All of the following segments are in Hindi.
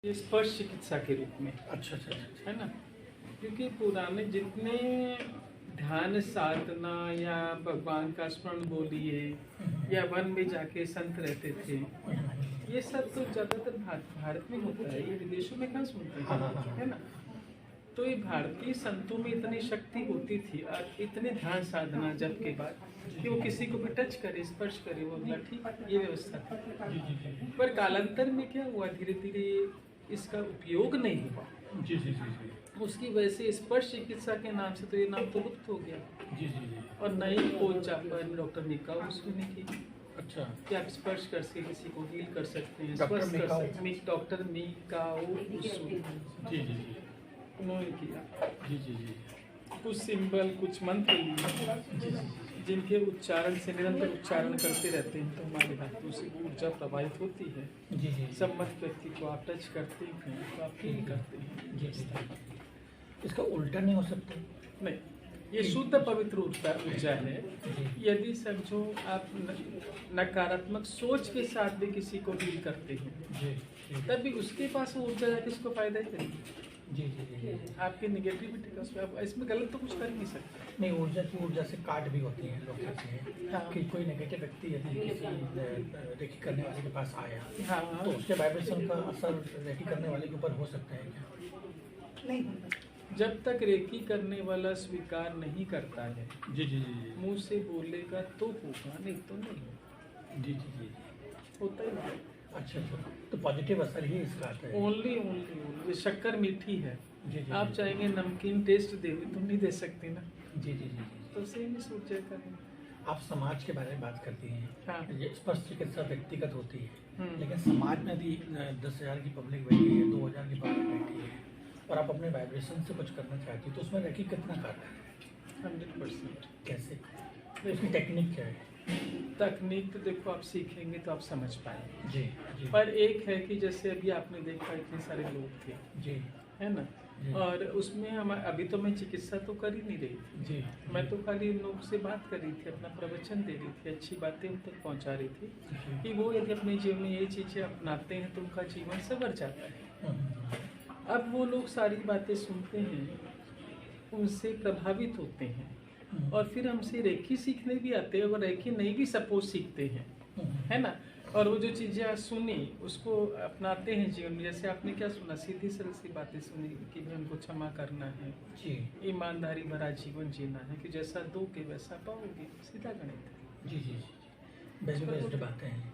ये स्पर्श चिकित्सा के रूप में। अच्छा अच्छा अच्छा। है ना, क्योंकि पुराने जितने ध्यान साधना या भगवान का स्मरण बोलिए या वन में जाके संत रहते थे, ये सब तो ज़्यादातर भारत में होता है, ये विदेशों में कहाँ सुनते हैं, है ना। तो ये भारतीय संतों में इतनी शक्ति होती थी और इतने ध्यान साधना जब के बाद कि वो किसी को भी टच करे, स्पर्श करे, वो अगला ठीक, ये व्यवस्था थी। पर कालांतर में क्या हुआ, धीरे धीरे इसका उपयोग नहीं हुआ। जी जी जी जी। उसकी वजह से स्पर्श चिकित्सा के नाम से तो ये नाम तो लुप्त हो गया। जी जी जी। और नई खोज जापान डॉक्टर मिकाओ उसने की। अच्छा, कि आप स्पर्श करके किसी को हील कर सकते हैं, डॉक्टर स्पर्श कर मिकाओ। सकते हैं। डॉक्टर मिकाओ जी जी जी। उन्होंने किया। जी जी जी। कुछ सिंबल, कुछ मंत्र लिए, जिनके उच्चारण से निरंतर उच्चारण करते रहते हैं तो हमारे हाथों से ऊर्जा प्रवाहित होती है। जी जी। सम्मत व्यक्ति को आप टच करते हैं तो आप फील करते हैं। जी जी। इसका उल्टा नहीं हो सकता? नहीं, ये शुद्ध पवित्र ऊर्जा है। यदि समझो आप नकारात्मक सोच के साथ भी किसी को हील करते हैं जी तब भी उसके पास वो ऊर्जा जाके उसको फायदा ही करेगी। जी जी जी। आपकी निगेटिविटी का उसमें, आप इसमें गलत तो कुछ कर नहीं सकते। नहीं, ऊर्जा की ऊर्जा से काट भी होती है, लोग कहते हैं हाँ। कि कोई नेगेटिव व्यक्ति यदि किसी रेकी करने वाले के पास आया हाँ, तो उसके वाइब्रेशन का असर रेकी करने वाले के ऊपर हो सकता है क्या? नहीं, जब तक रेकी करने वाला स्वीकार नहीं करता है, जी जी जी। मुंह से बोलेगा तो होगा, नहीं तो नहीं होगा। जी जी जी। होता ही नहीं। अच्छा अच्छा, तो पॉजिटिव असर ही इसका आता है। ओनली शक्कर मीठी है। जी जी। आप चाहेंगे नमकीन टेस्ट देंगे तो नहीं दे सकते ना। जी जी जी। तो सेम ही सोचे करें। आप समाज के बारे में बात करती हैं। हाँ। ये स्पर्श चिकित्सा व्यक्तिगत होती है, हम्म। लेकिन समाज में भी 10,000 की पब्लिक बैठी है, 2,000 की पब्लिक बैठी है और आप अपने वाइब्रेशन से कुछ करना चाहती हो तो उसमें रैकी कितना करना है? 100%। कैसे? उसकी टेक्निक क्या है? तकनीक तो देखो, आप सीखेंगे तो आप समझ पाएंगे। जी जी। पर एक है कि जैसे अभी आपने देखा इतने सारे लोग थे, जी है ना, जी। और उसमें हम अभी तो मैं चिकित्सा तो कर ही नहीं रही थी। जी। मैं तो खाली इन लोगों से बात कर रही थी, अपना प्रवचन दे रही थी, अच्छी बातें उन तक पहुंचा रही थी कि वो यदि अपने जीवन में ये चीज़ें अपनाते हैं तो उनका जीवन संवर जाता है। अब वो लोग सारी बातें सुनते हैं, उनसे प्रभावित होते हैं और फिर हमसे रेकी सीखने भी आते हैं और रेकी नहीं भी सपोज सीखते हैं, है ना। और वो जो चीज़ें आज सुनी उसको अपनाते हैं जीवन में। जैसे आपने क्या सुना, सीधी सरल सी बातें सुनी कि भाई उनको क्षमा करना है, जी। ईमानदारी भरा जीवन जीना है, कि जैसा दोगे वैसा पाओगे, सीधा गणित है। जी जी जी। बेस्ड बातें हैं।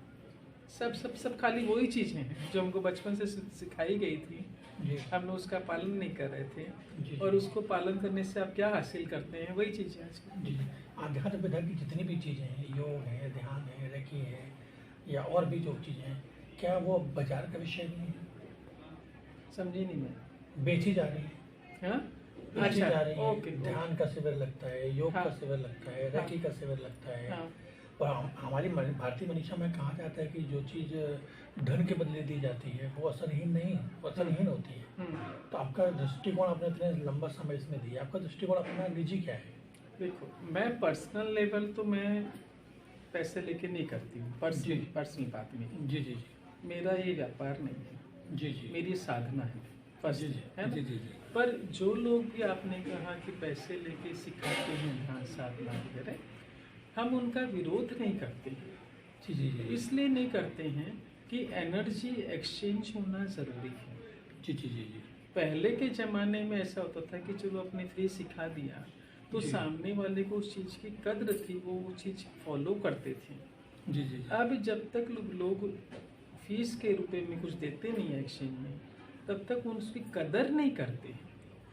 सब खाली वही चीज़ें हैं जो हमको बचपन से सिखाई गई थी, जी। हम लोग उसका पालन नहीं कर रहे थे। जी। और उसको पालन करने से आप क्या हासिल करते हैं, वही चीज़ें आजकल। जी। आध्यात्म विधा की जितनी भी चीज़ें हैं, योग है, ध्यान है, रेकी है या और भी जो चीज़ें हैं, क्या वो बाजार का विषय नहीं है? समझी नहीं मैं। बेची जा रही है। हाँ, बेची जा रही है। ओके। ध्यान का शिविर लगता है, योग हाँ। का शिविर लगता है, हाँ। रेकी का शिविर लगता है। हाँ, और हमारी भारतीय मनीषा में कहा जाता है कि जो चीज़ धन के बदले दी जाती है वो असरहीन नहीं, वो असरहीन होती है। तो आपका दृष्टिकोण, आपने इतने लंबा समय इसमें दिया, आपका दृष्टिकोण अपना निजी क्या है? देखो, मैं पर्सनल लेवल तो मैं पैसे लेके नहीं करती हूँ, पर्सनल बात में। जी जी जी। मेरा ये व्यापार नहीं है, जी जी। मेरी साधना है, जी जी। है ना? जी जी जी। पर जो लोग भी आपने कहा कि पैसे लेके सिखाते हैं ध्यान साधना वगैरह, हम उनका विरोध नहीं करते। जी जी जी। इसलिए नहीं करते हैं कि एनर्जी एक्सचेंज होना ज़रूरी है। जी जी जी जी। पहले के ज़माने में ऐसा होता था कि चलो अपने फ्री सिखा दिया तो जी। सामने वाले को उस चीज़ की कद्र थी, वो चीज़ फॉलो करते थे। जी जी। अब जब तक लोग फीस के रुपए में कुछ देते नहीं है एक्सचेंज में, तब तक उसकी कदर नहीं करते हैं।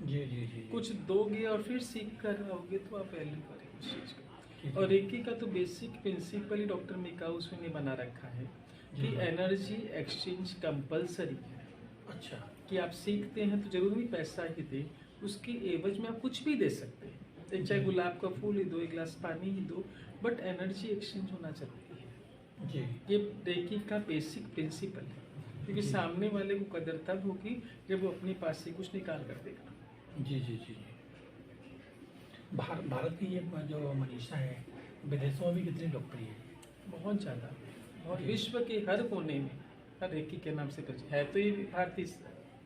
जी जी जी। कुछ दोगे और फिर सीख कर आओगे तो आप वैल्यू करेंगे उस चीज़ का। जी। और रेकी का तो बेसिक प्रिंसिपल ही डॉक्टर मिकाओ ने बना रखा है कि जी। एनर्जी एक्सचेंज कंपलसरी है। अच्छा। कि आप सीखते हैं तो जरूरी पैसा ही दे, उसकी एवज में आप कुछ भी दे सकते हैं, चाहे गुलाब का फूल ही दो, एक गिलास पानी ही दो, बट एनर्जी एक्सचेंज होना जरूरी है। जी। ये रेकी का बेसिक प्रिंसिपल है, क्योंकि जी। सामने वाले को कदर तब होगी जब वो अपने पास से कुछ निकाल कर देगा। जी जी जी। भारत की ये जो मनीषा है विदेशों में भी कितनी लोकप्रिय है? बहुत ज़्यादा, और विश्व के हर कोने में हर रेकी के नाम से परिचित है। तो ये भारतीय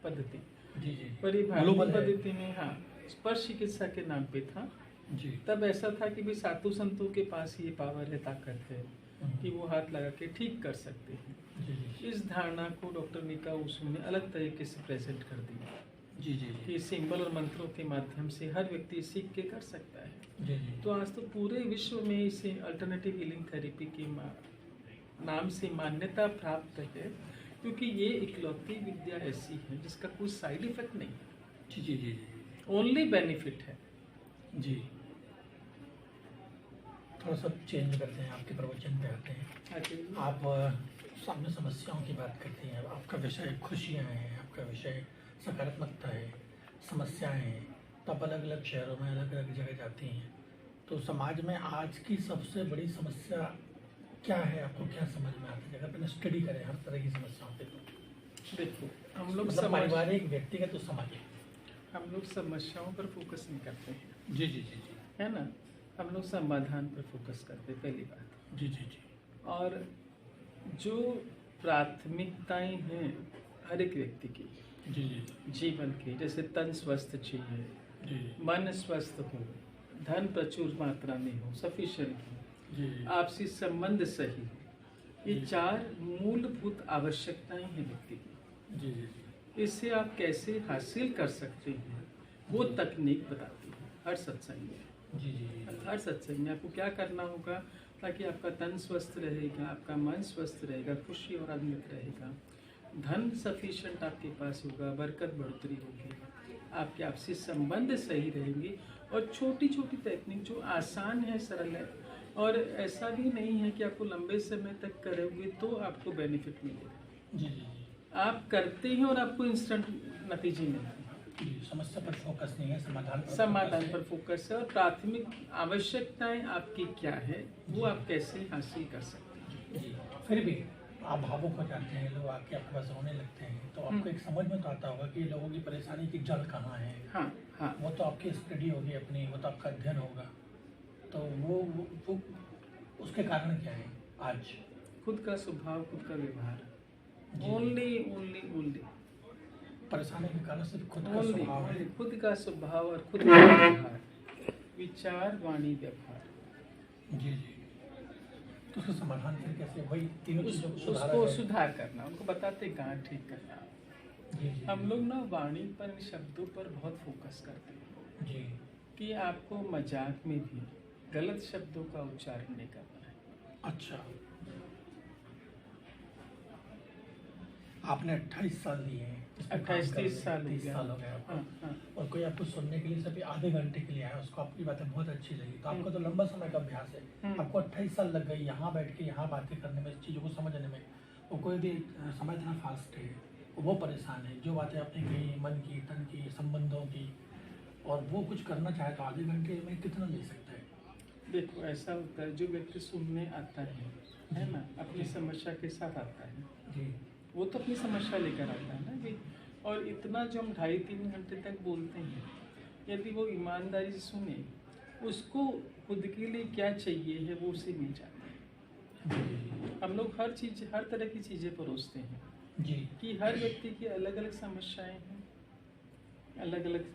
पद्धति, जी जी पर ये ग्लोबल भारतीय है। पद्धति में हाँ स्पर्श चिकित्सा के नाम पे था। जी तब ऐसा था कि भाई साधु संतों के पास ये पावर है, ताकत है कि वो हाथ लगा के ठीक कर सकते हैं। जी जी इस धारणा को डॉक्टर मीका ऊसू ने अलग तरीके से प्रेजेंट कर दिया जी जी कि सिंबल और मंत्रों के माध्यम से हर व्यक्ति सीख के कर सकता है। जी जी तो आज तो पूरे विश्व में इसे अल्टरनेटिव हीलिंग थेरेपी के नाम से मान्यता प्राप्त है, क्योंकि ये इकलौती विद्या ऐसी है जिसका कोई साइड इफेक्ट नहीं है, जी जी जी ओनली बेनिफिट है। जी थोड़ा सा चेंज करते हैं, आपके प्रवचन पे आते हैं। आप सामने समस्याओं की बात करती हैं, आपका विषय खुशियाँ हैं, आपका विषय सकारात्मकता है, समस्याएं हैं। तो आप अलग अलग शहरों में अलग अलग जगह जाती हैं, तो समाज में आज की सबसे बड़ी समस्या क्या है, आपको क्या समझ में आता है? अगर मैंने स्टडी करें हर तरह की समस्याओं पे, तो देखो हम लोग मतलब पारिवारिक, व्यक्तिगत तो सामाजिक। हम लोग समस्याओं पर फोकस नहीं करते हैं, जी जी जी जी है ना। हम लोग समाधान पर फोकस करते हैं, पहली बात। जी जी जी और जो प्राथमिकताएं हैं हर एक व्यक्ति की जी जी जीवन की, जैसे तन स्वस्थ चाहिए, जी मन स्वस्थ हो, धन प्रचुर मात्रा में हो, सफिशिएंट हो, जी जी आपसी संबंध सही हो, ये चार मूलभूत आवश्यकताएं हैं व्यक्ति की। जी जी इससे आप कैसे हासिल कर सकते हैं वो तकनीक बताती है हर सत्संग में। जी जी हर सत्संग में आपको क्या करना होगा ताकि आपका तन स्वस्थ रहेगा, आपका मन स्वस्थ रहेगा, खुशी और आनंदित रहेगा, धन सफिशिएंट आपके पास होगा, बरकत बढ़ोतरी होगी, आपके आपसी संबंध सही रहेंगे। और छोटी छोटी टेक्निक जो आसान है, सरल है, और ऐसा भी नहीं है कि आपको लंबे समय तक करोगे तो आपको बेनिफिट मिलेगा। जी जी आप करते हैं और आपको इंस्टेंट नतीजे मिलते हैं। जी समस्या पर फोकस नहीं है, समाधान समाधान पर फोकस है, और प्राथमिक आवश्यकताएं आपकी क्या है वो आप कैसे हासिल कर सकते हैं। जी। फिर भी आप भावुक हो जाते हैं, लोग आके आपके पास रोने लगते हैं, तो आपको एक समझ में तो आता होगा कि लोगों की परेशानी की जड़ कहाँ है। हाँ हाँ वो तो आपकी स्टडी होगी अपनी, वो तो आपका अध्ययन होगा, तो वो उसके कारण क्या है आज? खुद का स्वभाव, खुद का व्यवहार, जी। ओनली ओनली ओनली परेशानी के कारण सिर्फ खुद का ओनली स्वभाव है। खुद का स्वभाव और खुद का व्यवहार, विचार, वाणी, व्यवहार, जी जी तो उसका समाधान फिर कैसे? वही तीनों चीज़ों को सुधारा उसको जाए। सुधार करना, उनको बताते कहाँ ठीक करना। जी जी हम लोग ना वाणी पर, इन शब्दों पर बहुत फोकस करते हैं जी कि आपको मजाक में भी गलत शब्दों का उच्चारण नहीं करना है। अच्छा, आपने 28 साल लिए हैं, इस पे काम 28 कर 30 साल हो 30 गया। साल हो गए आपको। हाँ हाँ और कोई आपको सुनने के लिए सिर्फ आधे घंटे के लिए आया, उसको आपकी बातें बहुत अच्छी लगी, तो आपका तो लंबा समय का अभ्यास है। आपको 28 साल लग गई यहाँ बैठ के यहाँ बातें करने में, इस चीज़ों को समझने में। और कोई भी समय इतना फास्ट है, वो परेशान है, जो बातें आपने कही मन की, तन की, संबंधों की, और वो कुछ करना चाहे तो आधे घंटे में कितना ले सकता है? देखो ऐसा होता है, जो व्यक्ति सुनने आता है ना, अपनी समस्या के साथ आता है, जी वो तो अपनी समस्या लेकर आता है ना कि, और इतना जो हम 2.5-3 घंटे तक बोलते हैं, यदि वो ईमानदारी से सुने, उसको खुद के लिए क्या चाहिए है वो उसे मिल जाता है। जी हम लोग हर चीज़, हर तरह की चीज़ें परोसते हैं जी कि हर व्यक्ति की अलग अलग समस्याएं हैं, अलग अलग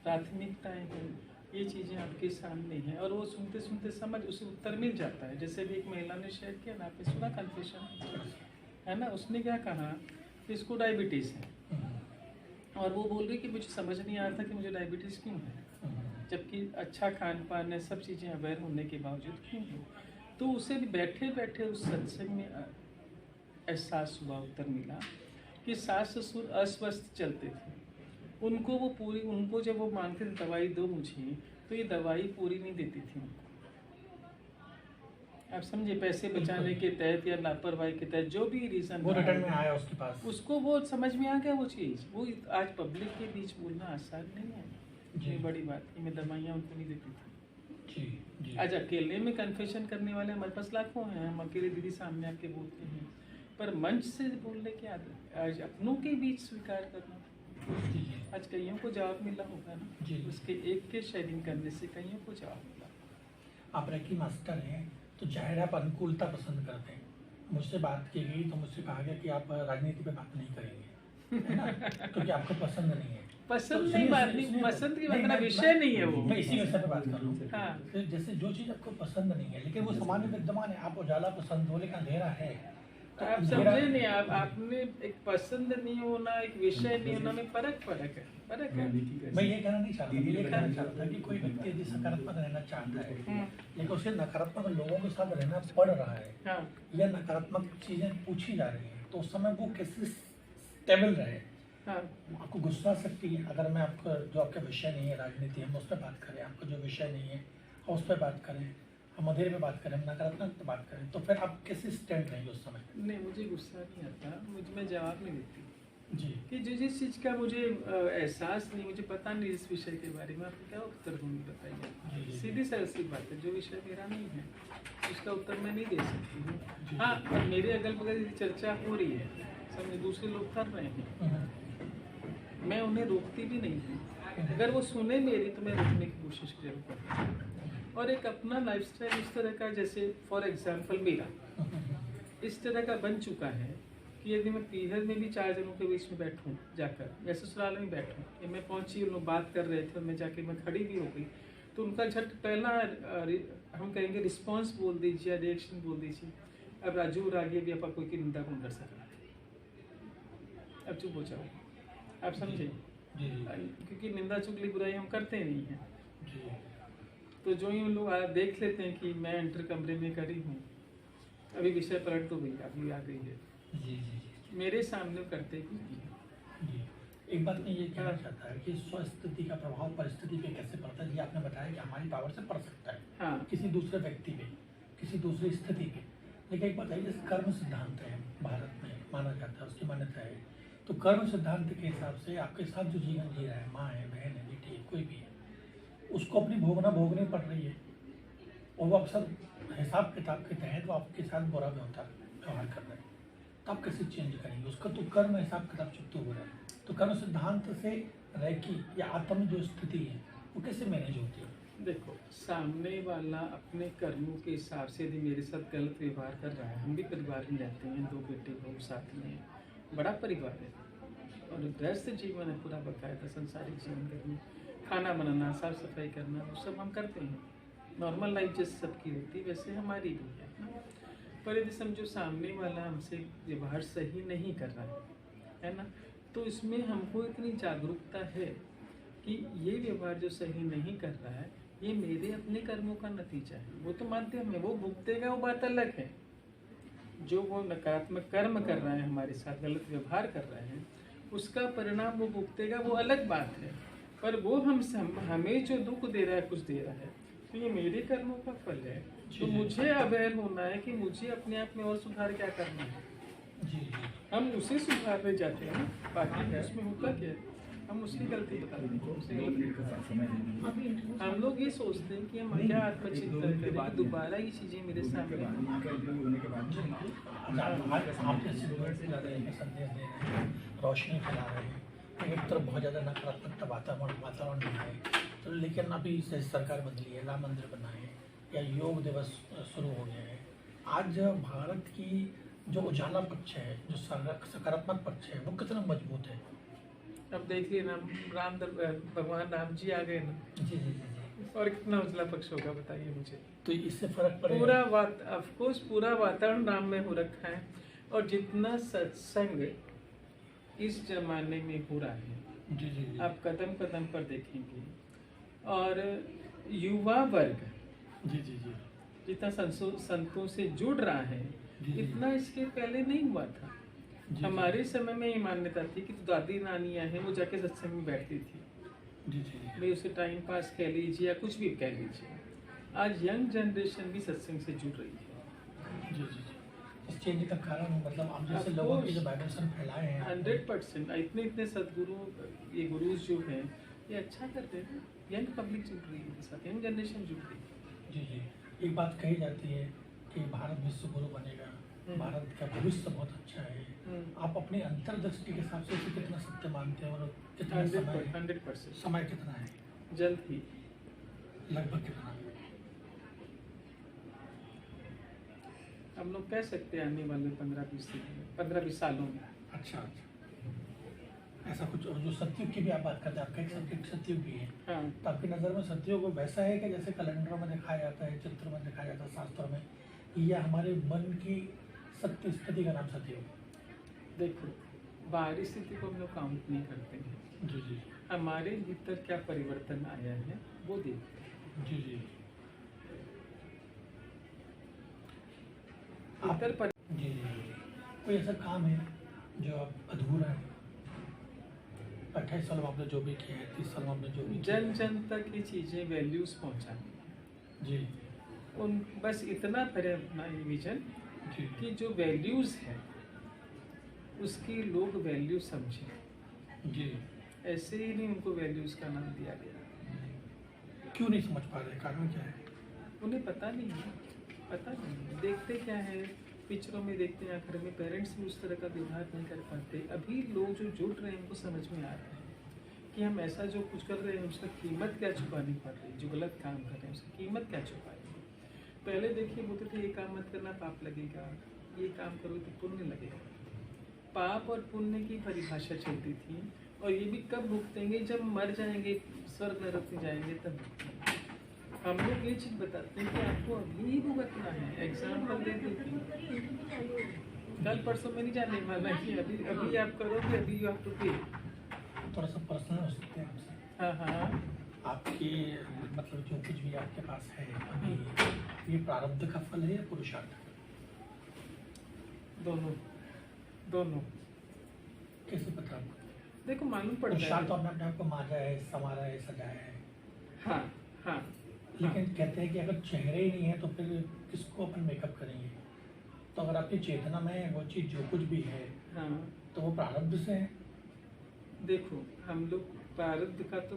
प्राथमिकताएं हैं, ये चीज़ें आपके सामने हैं, और वो सुनते सुनते समझ उसे उत्तर मिल जाता है। जैसे भी एक महिला ने शेयर किया ना, आपने सुना कन्फेशन है ना, उसने क्या कहा कि इसको डायबिटीज़ है, और वो बोल रही कि मुझे समझ नहीं आ रहा था कि मुझे डायबिटीज़ क्यों है, जबकि अच्छा खान पान है, सब चीज़ें अवेयर होने के बावजूद क्यों है। तो उसे भी बैठे बैठे उस सत्संग में एहसास हुआ, उत्तर मिला कि सास ससुर अस्वस्थ चलते थे, उनको वो पूरी, उनको जब वो मांगते थे दवाई दो मुझे, तो ये दवाई पूरी नहीं देती थी उनको। आप समझे, पैसे बचाने के तहत या लापरवाही के तहत जो भी रीज़न, वो रिटर्न में आया उसके पास, उसको वो समझ में आ गया वो चीज़। वो आज पब्लिक के बीच बोलना आसान नहीं है, इतनी बड़ी बात कि मैं दवाइयाँ उनको नहीं देती थी। जी जी आज अकेले में कन्फेशन करने वाले हमारे पास लाखों हैं, हम अकेले दीदी सामने आके बोलते हैं, पर मंच से बोलने की आदत, आज अपनों के बीच स्वीकार करना, जी आज कईयों को जवाब मिला होगा ना, जी। उसके एक के शेयरिंग करने से कईयों को जवाब मिला। आप रेकी मास्टर हैं, तो जाहिर आप अनुकूलता पसंद करते हैं, मुझसे बात की गई तो मुझसे कहा गया कि आप राजनीति पे बात नहीं करेंगे, है ना, क्योंकि आपको पसंद नहीं है। पसंद तो नहीं, सुनिए, बात सुनिए, नहीं, सुनिए, पसंद की नहीं, मतलब मैं- विषय नहीं है वो। मैं इसी विषय पे बात कर रहा हूँ। हाँ। तो जैसे जो चीज़ आपको पसंद नहीं है, लेकिन वो समाज में विद्यमान है, आप उजाला पसंद हो लेकिन अंधेरा है, तो आप अंधेरा- समझे नहीं, आप आपने एक पसंद नहीं होना, एक विषय नहीं होना में फर्क है, फर्क है। मैं ये कहना नहीं चाहता, मैं ये कहना चाहता कि कोई व्यक्ति यदि सकारात्मक रहना चाहता है लेकिन उसे नकारात्मक लोगों के साथ रहना पड़ रहा है हाँ या नकारात्मक चीजें पूछी जा रही हैं, तो उस समय वो कैसे स्टेबल रहे। हाँ आपको गुस्सा आ सकती है, अगर मैं आपका जो आपका विषय नहीं है राजनीति, हम उस पर बात करें, आपका जो विषय नहीं है हम उस पर बात करें, हम अंधेरे पे बात करें, हम नकारात्मक पे बात करें, तो फिर आप कैसे स्टैंड रहेंगे उस समय? नहीं, मुझे गुस्सा नहीं आता, मैं जवाब नहीं देती जी कि जिस चीज़ का मुझे एहसास नहीं, मुझे पता नहीं इस विषय के बारे में, आपको क्या उत्तर दूंगी जी, बताइए। जी। सीधी सी बात है, जो विषय मेरा नहीं है उसका उत्तर मैं नहीं दे सकती हूँ। जी। हाँ, और मेरे अगल बगल चर्चा हो रही है, समझे, दूसरे लोग कर रहे हैं, मैं उन्हें रोकती भी नहीं हूँ। अगर वो सुने मेरी तो मैं रोकने की कोशिश जरूर करता हूँ। और एक अपना लाइफस्टाइल इस तरह का, जैसे फॉर एग्जांपल मेरा इस तरह का बन चुका है कि यदि मैं पीहर में भी 4 जनों के बीच में बैठूं जाकर, या ससुराल में बैठूं, या मैं पहुंची, उन लोग बात कर रहे थे, मैं जाके मैं खड़ी भी हो गई, तो उनका झट पहला हम कहेंगे रिस्पॉन्स बोल दीजिए, रिएक्शन बोल दीजिए, अब राजू और आगे भी आप कोई की निंदा कौन कर सकता है, अब चुप हो जाओ, आप समझे। जी जी क्योंकि निंदा चुगली बुराई हम करते नहीं हैं। जी तो जो ही उन लोग देख लेते हैं कि मैं एंटर कमरे में करी हूँ, अभी विषय पलट तो गई, अभी आ गई है, जी जी मेरे सामने करते भी नहीं है। जी। एक बात मैं ये कहना चाहता है कि स्वस्थिति का प्रभाव परिस्थिति पे कैसे पड़ता है, ये आपने बताया कि हमारी पावर से पड़ सकता है हाँ किसी दूसरे व्यक्ति पे, किसी दूसरी स्थिति पे, लेकिन एक बात है, जैसे कर्म सिद्धांत है भारत में माना जाता है, उसकी मान्यता है, तो कर्म सिद्धांत के हिसाब से आपके साथ जो जीवन जी रहा है, माँ है, बहन है, बेटी है, कोई भी है, उसको अपनी भोगनी पड़ रही है, और वो अक्सर हिसाब किताब के तहत वो आपके साथ बुरा व्यवहार कर रहे हैं, तो आप कैसे चेंज करेंगे उसका? तो कर्म हिसाब किताब चुप तो हो रहा है, तो कर्म सिद्धांत से रैकी या आत्म जो स्थिति है वो कैसे मैनेज होती है? देखो, सामने वाला अपने कर्मों के हिसाब से यदि मेरे साथ गलत व्यवहार कर रहा है, हम भी परिवार में रहते हैं, 2 बेटे बहू साथ में, बड़ा परिवार है और व्यस्त जीवन है पूरा, बकायदा संसारिक जीवन करना, खाना बनाना, साफ सफाई करना, वो सब हम करते हैं, नॉर्मल लाइफ जैसे सबकी होती है वैसे हमारी भी है ना। पर यदि समझो सामने वाला हमसे व्यवहार सही नहीं कर रहा है ना, तो इसमें हमको इतनी जागरूकता है कि ये व्यवहार जो सही नहीं कर रहा है, ये मेरे अपने कर्मों का नतीजा है, वो तो माध्यम है, वो भुगतेगा, वो बात अलग है। जो वो नकारात्मक कर्म कर रहा है, हमारे साथ गलत व्यवहार कर रहे हैं, उसका परिणाम वो भुगतेगा, वो अलग बात है। पर वो हमें जो दुख दे रहा है, कुछ दे रहा है, तो ये मेरे कर्मों का फल है। तो मुझे अवेयर होना है कि मुझे अपने आप में और सुधार क्या करना है, जी जी हम उसे सुधारने जाते हैं, बाकी उसमें होता क्या है, हम उसकी गलती बता देते हैं, उसकी गलती बता देते हैं। हम लोग ये सोचते हैं कि हम क्या आत्मचिंतन करें कि दोबारा ये चीज़ें मेरे सामने आप जैसे संदेश दे रहे हैं, रोशनी फैला रहे हैं, एक तरफ बहुत ज़्यादा नकारात्मकता वातावरण बना है, तो लेकिन अभी जैसे सरकार बदली है, राम मंदिर बना है, या योग दिवस शुरू हो गया है, आज भारत की जो उजाला पक्ष है, जो सकारात्मक पक्ष है, वो कितना मजबूत है? अब देखिए ना, भगवान राम जी आ गए ना, जी जी जी। और कितना उजला पक्ष होगा बताइए मुझे। तो इससे फर्क पड़ेगा? पूरा ऑफकोर्स पूरा वातावरण राम में हो रखा है, और जितना सत्संग इस जमाने में हो रहा है, जी जी जी। आप कदम कदम पर देखेंगे, और युवा वर्ग जी जी जी जितना संतों से जुड़ रहा है, जी। इतना इसके पहले नहीं हुआ था। जी, हमारे समय में ये मान्यता थी कि दादी नानियाँ हैं, वो जाके सत्संग में बैठती थी, जी जी जी। भाई उसे टाइम पास कह लीजिए या कुछ भी कह लीजिए। आज यंग जनरेशन भी सत्संग से जुड़ रही है। जी जी जी। इस चेंज का कारण मतलब आप जैसे लोगों की जो वाइब्रेशन फैलाए हैं 100% इतने सदगुरु, ये गुरुज जो हैं, ये अच्छा करते हैं, यंग पब्लिक जुड़ रही है इनके साथ, यंग जनरेशन जुड़ रही है। जी जी। एक बात कही जाती है कि भारत विश्व गुरु बनेगा, भारत का भविष्य बहुत अच्छा है, आप अपनी अंतर्दृष्टि के हिसाब से इसे कितना सत्य मानते हैं, और कितना समय 100% समय कितना है, जल्द ही लगभग कितना? हम लोग कह सकते हैं आने वाले 15-20 सालों में। अच्छा अच्छा, ऐसा कुछ। और जो सतयुग की भी आप बात करते हैं, आपका एक सब्जेक्ट सतयुग भी है, हाँ, तो आपकी नज़र में सतयुग वैसा है कि जैसे कैलेंडरों में दिखाया जाता है, चित्र में दिखाया जाता है, शास्त्रों में, या हमारे मन की सत्य स्थिति का नाम सतयुग? देखो बाहरी स्थिति को हम लोग काउंट नहीं करते हैं, जी जी हमारे भीतर क्या परिवर्तन आया है वो देखते हैं। जी जी। भीतर पर जी जी जी। कोई ऐसा काम है जो आप अधूरा है? 28 साल में आपने जो भी किया है, 30 साल में आपने जो भी किया जन है। जन तक ये चीजें वैल्यूज पहुंचानी, जी उन बस इतना करे अपना ये विजन जी कि जो वैल्यूज है उसकी लोग वैल्यू समझें। जी। ऐसे ही नहीं उनको वैल्यूज का नाम दिया गया, क्यों नहीं समझ पा रहे, कारण क्या है? उन्हें पता नहीं है, पता नहीं है। देखते क्या है, पिक्चरों में देखते हैं, घर में पेरेंट्स भी उस तरह का व्यवहार नहीं कर पाते। अभी लोग जो जुड़ रहे हैं उनको समझ में आ रहा है कि हम ऐसा जो कुछ कर रहे हैं उसका कीमत क्या चुकानी पड़ रही है, जो गलत काम कर रहे हैं उसकी कीमत क्या चुकाएंगे। पहले देखिए बोलते थे ये काम मत करना पाप लगेगा, ये काम करो तो पुण्य लगेगा। पाप और पुण्य की परिभाषा चलती थी, और ये भी कब भुगतेंगे, जब मर जाएंगे, स्वर्ग नरक में जाएंगे तब भुगतेंगे। हम लोग ये चीज बताते हैं कि आपको अभी ही भुगतना है। एग्जाम्पल दे देती हूँ, कल परसों में नहीं जाने वाला कि अभी अभी आप करोगे, अभी यू हैव टू पे। थोड़ा सा पर्सनल हो सकते हैं आपसे? हाँ हाँ, आपके मतलब जो कुछ भी आपके पास है अभी, ये प्रारब्ध का फल है या पुरुषार्थ? दोनों दोनों। कैसे पता आपको? देखो मालूम पड़ पुरुषार्थ तो जाएगा। आपने अपने आप को मांजा है, संवारा है, सजाया है, हाँ हाँ, लेकिन कहते हैं कि अगर चेहरे ही नहीं है तो फिर किसको अपन मेकअप करेंगे? तो अगर आपकी चेतना में वो चीज़ जो कुछ भी है हाँ। तो वो प्रारब्ध से है। देखो हम लोग प्रारब्ध का तो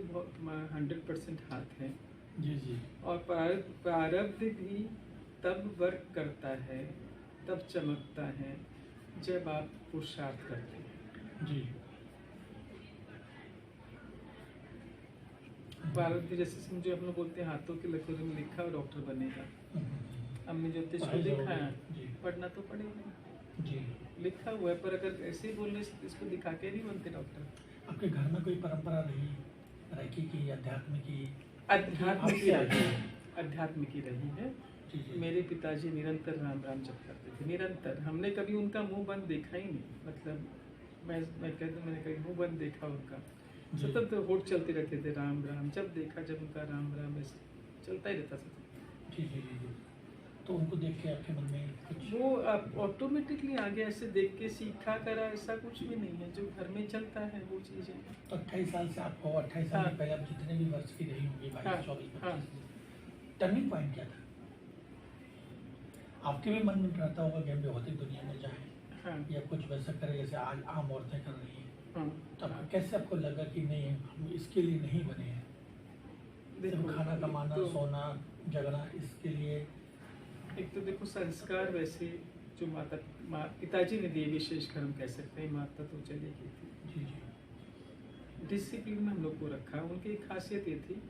100% हाथ है, जी जी और प्रारब्ध भी तब वर्क करता है, तब चमकता है जब आप पुरुषार्थ करते हैं। जी। प्रारब्ध जैसे समझो हम लोग बोलते हैं हाथों की लकीरों में लिखा और डॉक्टर बनेगा। हमने ज्योतिष को पढ़ाई देखा जरूरी है, है। जी पढ़ना तो पड़ेगा, जी। लिखा हुआ है, पर अगर ऐसे ही बोलने से इसको दिखा के नहीं बनते डॉक्टर। आपके घर में कोई परंपरा रही रेकी की, अध्यात्म की? अध्यात्म की आपसे रही आगे। है, अध्यात्म की रही है। जी जी। मेरे पिताजी निरंतर राम राम जप करते थे, निरंतर। हमने कभी उनका मुंह बंद देखा ही नहीं, मतलब मैं कहता हूँ मैंने कभी मुंह बंद देखा उनका, जी। सतत होठ चलते रहते थे राम राम। जब देखा जब उनका राम राम ऐसे चलता ही रहता था। जी जी जी जी। तो उनको देख के आपके मन में कुछ? वो आप ऑटोमेटिकली आगे ऐसे देख के सीखा करा, ऐसा कुछ भी नहीं है, जो घर में चलता है वो चीज़ें। तो 28 साल से आपको, 28 साल हाँ। के पहले आप जितने भी वर्ष की रही होंगी, 22 हाँ, 24 हाँ। 25, टर्निंग पॉइंट क्या था? आपके भी मन में रहता होगा कि हम भौतिक दुनिया में जाएं, हाँ या कुछ वैसा करें जैसे आज आम औरतें कर रही हैं। हाँ। तो आपको कैसे आपको लगा कि नहीं, हम इसके लिए नहीं बने हैं? सिर्फ खाना कमाना, तो सोना, जगना, इसके लिए? एक तो देखो संस्कार वैसे जो पिताजी ने दिए, विशेषकर हम कह सकते हैं, माता तो चली गई थी। जी जी डिसिप्लिन में हम लोग को रखा। उनकी एक खासियत ये थी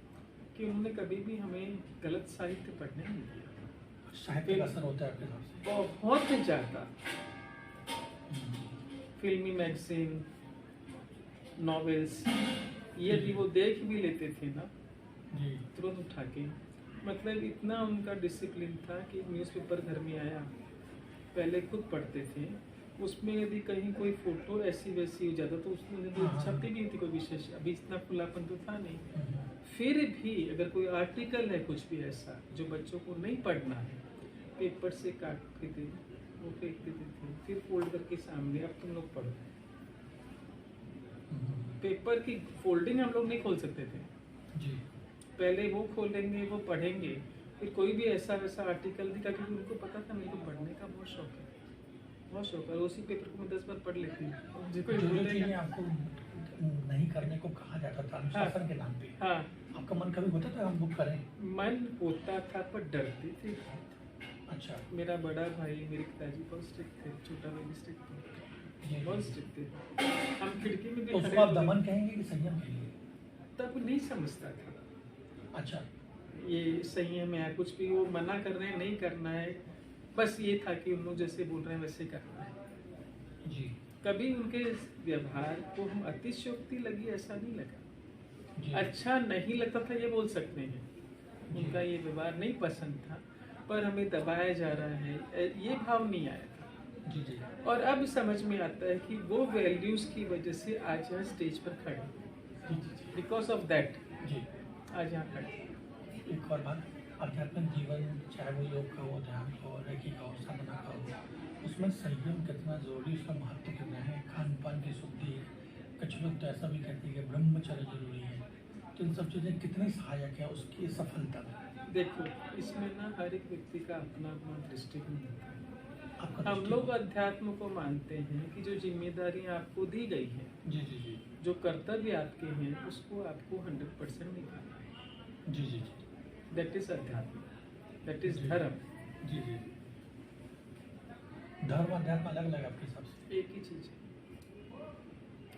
कि उन्होंने कभी भी हमें गलत साहित्य पढ़ने नहीं दिया। साहित्य का असर होता है आपके हिसाब से? बहुत ज़्यादा। फिल्मी मैगजीन, नॉवेल्स, यदि वो देख भी लेते थे ना जी तुरंत उठा के, मतलब इतना उनका डिसिप्लिन था कि न्यूज़पेपर घर में आया, पहले खुद पढ़ते थे, उसमें यदि कहीं कोई फोटो ऐसी वैसी हो जाता तो उसमें तो हाँ। छपती भी थी कोई विशेष, अभी इतना खुलापन तो था नहीं। फिर भी अगर कोई आर्टिकल है कुछ भी ऐसा जो बच्चों को नहीं पढ़ना है, पेपर से काट के दे वो फेंक देते थे, फिर फोल्ड करके सामने, अब तुम लोग पढ़ो। पेपर की फोल्डिंग हम लोग नहीं खोल सकते थे, जी पहले वो खोलेंगे, वो पढ़ेंगे, फिर कोई भी ऐसा वैसा आर्टिकल दिखा, क्योंकि उनको पता था मेरे को पढ़ने का बहुत शौक है, बहुत शौक है। उसी पेपर को मैं 10 बार पढ़ लेती हूँ। मुझे कोई जो जो बोलेगा- चीजें आपको नहीं करने को कहा जाता था अनुशासन के नाम पे, हाँ, आपका मन कभी होता था हम वो करें? मन होता था पर डरते थे। अच्छा मेरा बड़ा भाई, मेरे पिताजी बहुत स्ट्रिक्ट थे, छोटा भाई भी स्ट्रिक्ट थे, जी बहुत स्ट्रिक्ट थे। हम खिड़की में भी तो उसको खड़े आप होते- दमन कहेंगे कि संयम कहेंगे? तब नहीं समझता था अच्छा ये संयम है, कुछ भी वो मना कर रहे हैं नहीं करना है, बस ये था कि उन लोग जैसे बोल रहे हैं वैसे करना है। जी कभी उनके व्यवहार को हम अतिशयोक्ति लगी ऐसा नहीं लगा। जी अच्छा नहीं लगता था ये बोल सकते हैं, उनका ये व्यवहार नहीं पसंद था, पर हमें दबाया जा रहा है ये भाव नहीं आया था। जी जी और अब समझ में आता है कि वो वैल्यूज की वजह से आज यहाँ स्टेज पर खड़े, जी बिकॉज ऑफ दैट जी। आज यहाँ खड़े। एक और बात, आध्यात्मिक जीवन चाहे वो योग का हो, ध्यान का हो, रेकी का हो, साधना का हो, उसमें संयम कितना जरूरी, उसका महत्व कितना है, खान पान की शुद्धि, कुछ लोग तो ऐसा भी कहते हैं कि ब्रह्मचर्य जरूरी है, तो इन सब चीज़ें कितनी सहायक है उसकी सफलता में? देखो इसमें ना हर एक व्यक्ति का अपना अपना दृष्टिकोण होता है। आपका हम दृष्टिकोण? लोग अध्यात्म को मानते हैं कि जो जिम्मेदारी आपको दी गई है, जी जी जी जो कर्तव्य आपके हैं, उसको आपको 100% निभाना है। जी जी जी दैट इज अध्यात्म, दैट इज जी। धर्म। जी जी। धर्म अध्यात्म अलग अलग आपके हिसाब से? एक ही चीज है,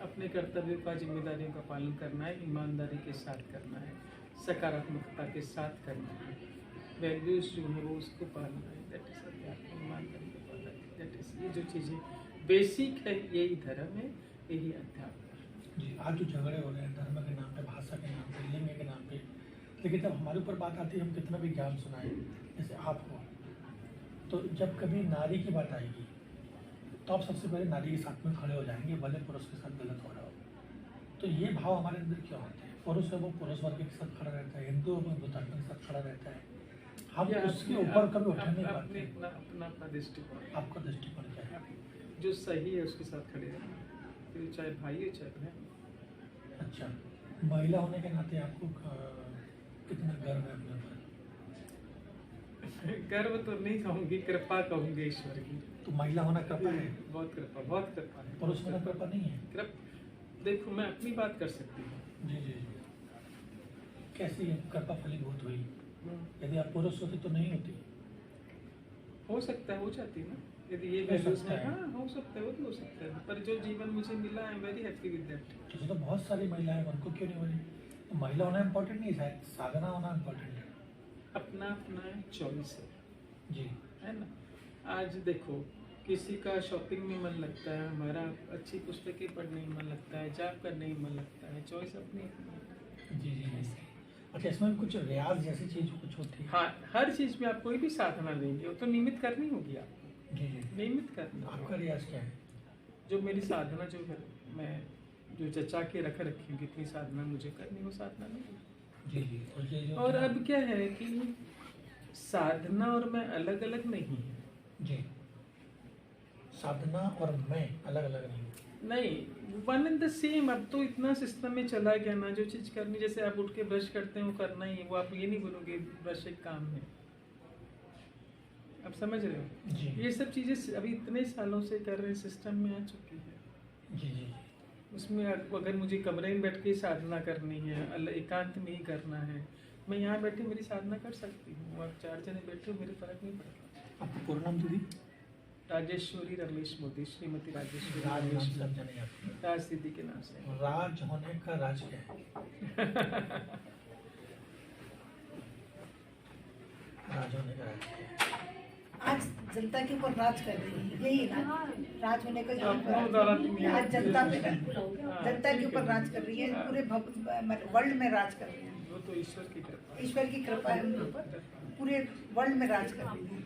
अपने कर्तव्यों का, जिम्मेदारियों का पालन करना है, ईमानदारी के साथ करना है, सकारात्मकता के साथ करना है, वैल्यूज जो है वो उसको पालना है। दैट इज अध्यात्म, ईमानदारी का पालन, दैट इज ये जो चीजें बेसिक है, यही धर्म है, यही अध्यात्म है। जी। आज जो झगड़े हो रहे हैं धर्म के नाम पे, भाषा के नाम पे, लिंग के नाम पे, लेकिन जब हमारे ऊपर बात आती है हम कितना भी ज्ञान सुनाएं, जैसे आप हो, तो जब कभी नारी की बात आएगी तो आप सबसे पहले नारी के साथ में खड़े हो जाएंगे, भले पुरुष के साथ गलत हो रहा हो। तो ये भाव हमारे अंदर क्यों आते हैं? पुरुष है वो पुरुष वर्ग के साथ खड़ा रहता है, हिंदू है वो हिंदू धर्म के साथ खड़ा रहता है, हम या उसके अपने- ऊपर कभी उठा नहीं अपने पाते। अपना अपना अपना दृष्टिकोण, आपका दृष्टिकोण क्या है? जो सही है उसके साथ खड़े रहना, फिर चाहे भाई हो चाहे बहन। अच्छा, महिला होने के नाते आपको कितना गर्व है अपने ऊपर? गर्व तो नहीं कहूँगी, कृपा कहूँगी ईश्वर की। तो महिला होना कृपा है, बहुत कृपा है। पुरुष होना कृपा नहीं है? देखो मैं अपनी बात कर सकती हूँ। जी जी जी। कैसी कृपा फलीभूत हुई? यदि आप पुरुष होते तो नहीं होती? हो सकता है, हो जाती ना, यदि ये हो वैल्यूज सकता में। है। हाँ हो सकता है, वो भी हो सकता है, पर जो जीवन मुझे मिला I am very happy with that. तो बहुत सारी महिलाएं, उनको क्यों नहीं हो रही? तो महिला होना इम्पोर्टेंट नहीं है, साधना होना इम्पोर्टेंट है। अपना अपना चॉइस है, जी है ना। आज देखो किसी का शॉपिंग में मन लगता है, हमारा अच्छी पुस्तकें पढ़ने में मन लगता है, जाप करने में मन लगता है, चॉइस अपनी अपनी। जी जी जी। अच्छा, इसमें कुछ रियाज जैसी चीज कुछ होती है? हाँ, हर चीज में आप कोई भी साधना लेंगे वो तो नियमित करनी होगी आपको, जी जी। नियमित करना। आपका रियाज क्या है? जो मेरी साधना जो है, मैं जो जचा के रख रखी हूँ कितनी साधना मुझे करनी, वो साधना नहीं। जी जी। और ये जो और अब क्या है कि साधना और मैं अलग अलग नहीं है। जी, साधना और मैं अलग अलग नहीं हूँ। नहीं, वन एंड द सेम। अब तो इतना सिस्टम में चला गया ना, जो चीज करनी, जैसे आप उठ के ब्रश करते हैं वो करना ही है, वो आप ये नहीं बोलोगे ब्रश एक काम है। अब समझ रहे हो? जी ये सब चीजें अभी इतने सालों से कर रहे सिस्टम में आ चुकी है। जी जी। उसमें अगर मुझे कमरे में बैठ के साधना करनी है, एकांत में ही करना है, मैं यहाँ बैठे मेरी साधना कर सकती हूँ। आप 4 जने बैठे हो, मेरे फर्क नहीं पड़ता। आपका पूरा नाम दीदी? राजेश्वरी रमेश मोदी, श्रीमती राजेश्वरी राज नाम रमेश से मोदी, जाने जाते हैं। राज दीदी के नाम से। राज होने का राज क्या है? राज होने का राज क्या है? आज जनता के ऊपर राज कर रही है, यही राज होने का जो बहुत ज्यादा दुनिया- आज जनता पे जनता के ऊपर राज कर रही है, पूरे वर्ल्ड में राज कर रही है। वो तो ईश्वर की कृपा है। ईश्वर की कृपा है उनके ऊपर, पूरे वर्ल्ड में राज कर रही है।